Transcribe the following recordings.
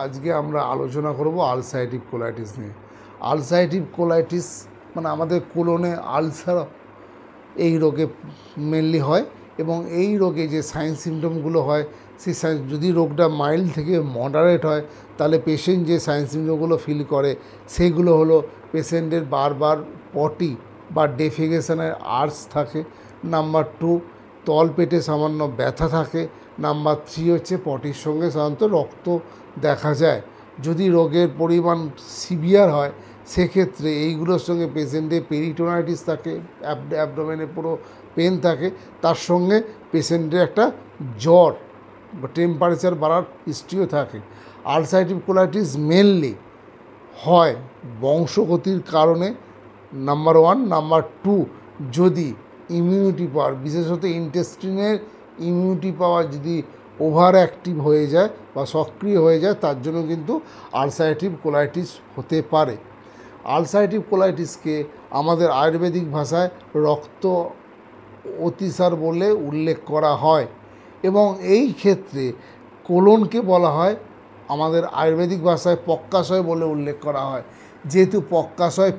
আজকে আমরা আলোচনা করব আলসারেটিভ কোলাইটিস নিয়ে। আলসারেটিভ কোলাইটিস মানে আমাদের কোলনে আলসার এই রোগে মেনলি হয় এবং এই রোগে যে সাইন সিমটমগুলো হয় সেই যদি রোগটা মাইল্ড থেকে মডারেট হয় তাহলে পেশেন্ট যে সাইন সিমটমগুলো ফিল করে সেইগুলো হলো পেশেন্টের বারবার পটি বা ডেফিকেশনের আর্জ থাকে, নাম্বার 2 তল পেটে সামান্য ব্যথা থাকে, নাম্বার 3 হচ্ছে পটির সঙ্গে সাধারণত রক্ত দেখা যায়। যদি রোগের পরিমাণ সিভিয়ার হয় সেক্ষেত্রে এইগুলোর সঙ্গে পেশেন্টের পেরিটোনাইটিস থাকে, অ্যাবডোমেনে পুরো পেন থাকে, তার সঙ্গে পেশেন্টের একটা জ্বর বা টেম্পারেচার বাড়ার হিস্ট্রিও থাকে। আলসারেটিভ কোলাইটিস মেনলি হয় বংশগতির কারণে, নাম্বার 1। নাম্বার 2, যদি ইমিউনিটি পাওয়ার, বিশেষত ইন্টেস্টিনের ইমিউনিটি পাওয়ার যদি ওভার অ্যাক্টিভ হয়ে যায় বা সক্রিয় হয়ে যায়, তার জন্য কিন্তু আলসারেটিভ কোলাইটিস হতে পারে। আলসারেটিভ কোলাইটিসকে আমাদের আয়ুর্বেদিক ভাষায় রক্ত অতিসার বলে উল্লেখ করা হয় এবং এই ক্ষেত্রে কোলনকে বলা হয় আমাদের আয়ুর্বেদিক ভাষায় পক্কাশয় বলে উল্লেখ করা হয়। যেহেতু পক্কাশয়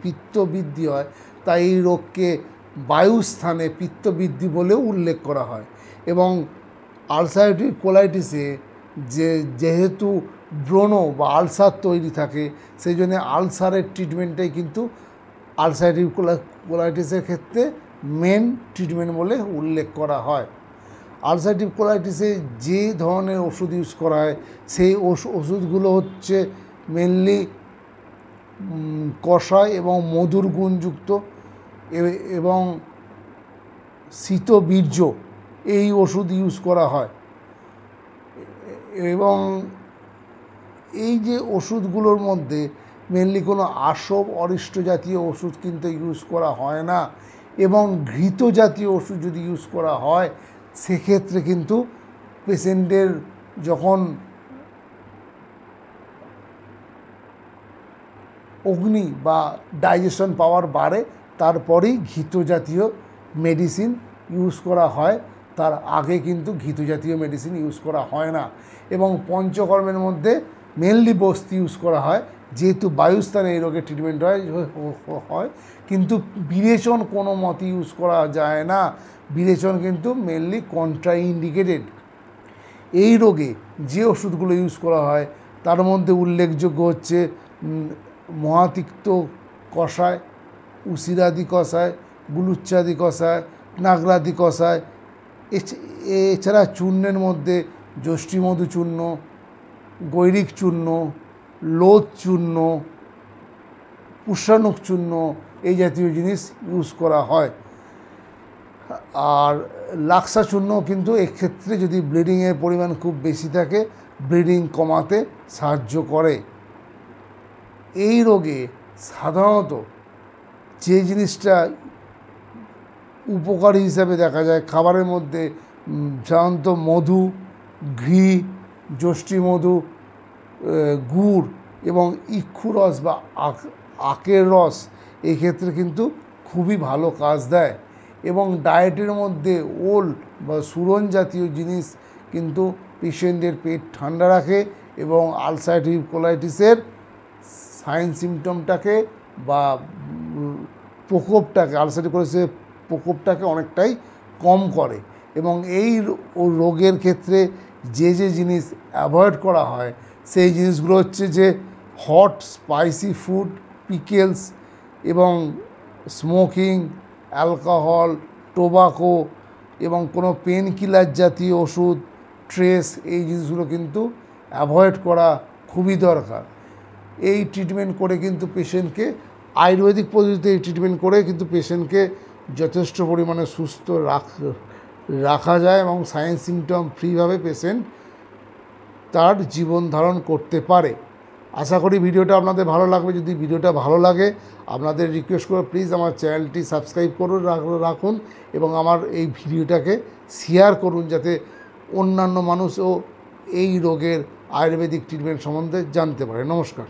পিত্ত বৃদ্ধি হয়, তাই এই রোগকে বায়ুস্থানে পিত্তবৃদ্ধি বলেও উল্লেখ করা হয়। এবং আলসারেটিভ কোলাইটিসে যেহেতু ব্রণ বা আলসার তৈরি থাকে, সেই জন্য আলসারের ট্রিটমেন্টটাই কিন্তু আলসারেটিভ কোলাইটিসের ক্ষেত্রে মেন ট্রিটমেন্ট বলে উল্লেখ করা হয়। আলসারেটিভ কোলাইটিসে যে ধরনের ওষুধ ইউজ করা হয় সেই ওষুধগুলো হচ্ছে মেনলি কষায় এবং মধুর গুণযুক্ত এবং শীতবীর্য এই ওষুধ ইউজ করা হয়। এবং এই যে ওষুধগুলোর মধ্যে মেনলি কোনো আসব অরিষ্ট জাতীয় ওষুধ কিন্তু ইউজ করা হয় না এবং ঘৃত জাতীয় ওষুধ যদি ইউজ করা হয় সেক্ষেত্রে কিন্তু পেশেন্টের যখন অগ্নি বা ডাইজেশন পাওয়ার বাড়ে তারপরেই ঘৃত জাতীয় মেডিসিন ইউজ করা হয়, তার আগে কিন্তু ঘৃত জাতীয় মেডিসিন ইউজ করা হয় না। এবং পঞ্চকর্মের মধ্যে মেনলি বস্তি ইউজ করা হয়, যেহেতু বায়ুস্থানে এই রোগের ট্রিটমেন্ট হয় কিন্তু বিরেচন কোনো মতে ইউজ করা যায় না। বিরেচন কিন্তু মেনলি কন্ট্রাইন্ডিকেটেড। এই রোগে যে ওষুধগুলো ইউজ করা হয় তার মধ্যে উল্লেখযোগ্য হচ্ছে মহাতিক্ত কষায়, উশিরাদি কষায়, গুলুচ্চাদি কষায়, নাগরাদি কষায়। এছাড়া চূর্ণের মধ্যে যষ্টিমধু চূর্ণ, গৈরিক চূর্ণ, লোদ চূর্ণ, পুষ্যানুক চূর্ণ এই জাতীয় জিনিস ইউজ করা হয়। আর লাক্সা চূর্ণ কিন্তু এক্ষেত্রে যদি ব্লিডিংয়ের পরিমাণ খুব বেশি থাকে ব্লিডিং কমাতে সাহায্য করে। এই রোগে সাধারণত যে জিনিসটা উপকারী হিসাবে দেখা যায় খাবারের মধ্যে সাধারণত মধু, ঘি, যষ্টিমধু, গুড় এবং ইক্ষু রস বা আখের রস এই ক্ষেত্রে কিন্তু খুবই ভালো কাজ দেয়। এবং ডায়েটের মধ্যে ওল বা সুরন জাতীয় জিনিস কিন্তু পেশেন্টের পেট ঠান্ডা রাখে এবং আলসারেটিভ কোলাইটিসের সাইন সিমটমটাকে বা প্রকোপটাকে, আলসারেটিভ কোলাইটিসের প্রকোপটাকে অনেকটাই কম করে। এবং এই রোগের ক্ষেত্রে যে জিনিস অ্যাভয়েড করা হয় সেই জিনিসগুলো হচ্ছে যে হট স্পাইসি ফুড, পিকেলস এবং স্মোকিং, অ্যালকোহল, টোবাকো এবং কোনো পেন কিলার জাতীয় ওষুধ, ট্রেস এই জিনিসগুলো কিন্তু অ্যাভয়েড করা খুবই দরকার। এই ট্রিটমেন্ট করে কিন্তু পেশেন্টকে আয়ুর্বেদিক পদ্ধতিতে এই ট্রিটমেন্ট করে কিন্তু পেশেন্টকে যথেষ্ট পরিমাণে সুস্থ রাখা যায় এবং সাইন সিমটম ফ্রিভাবে পেশেন্ট তার জীবন ধারণ করতে পারে। আশা করি ভিডিওটা আপনাদের ভালো লাগবে। যদি ভিডিওটা ভালো লাগে আপনাদের রিকোয়েস্ট করে প্লিজ আমার চ্যানেলটি সাবস্ক্রাইব করুন, রাখুন এবং আমার এই ভিডিওটাকে শেয়ার করুন যাতে অন্যান্য মানুষও এই রোগের আয়ুর্বেদিক ট্রিটমেন্ট সম্বন্ধে জানতে পারে। নমস্কার।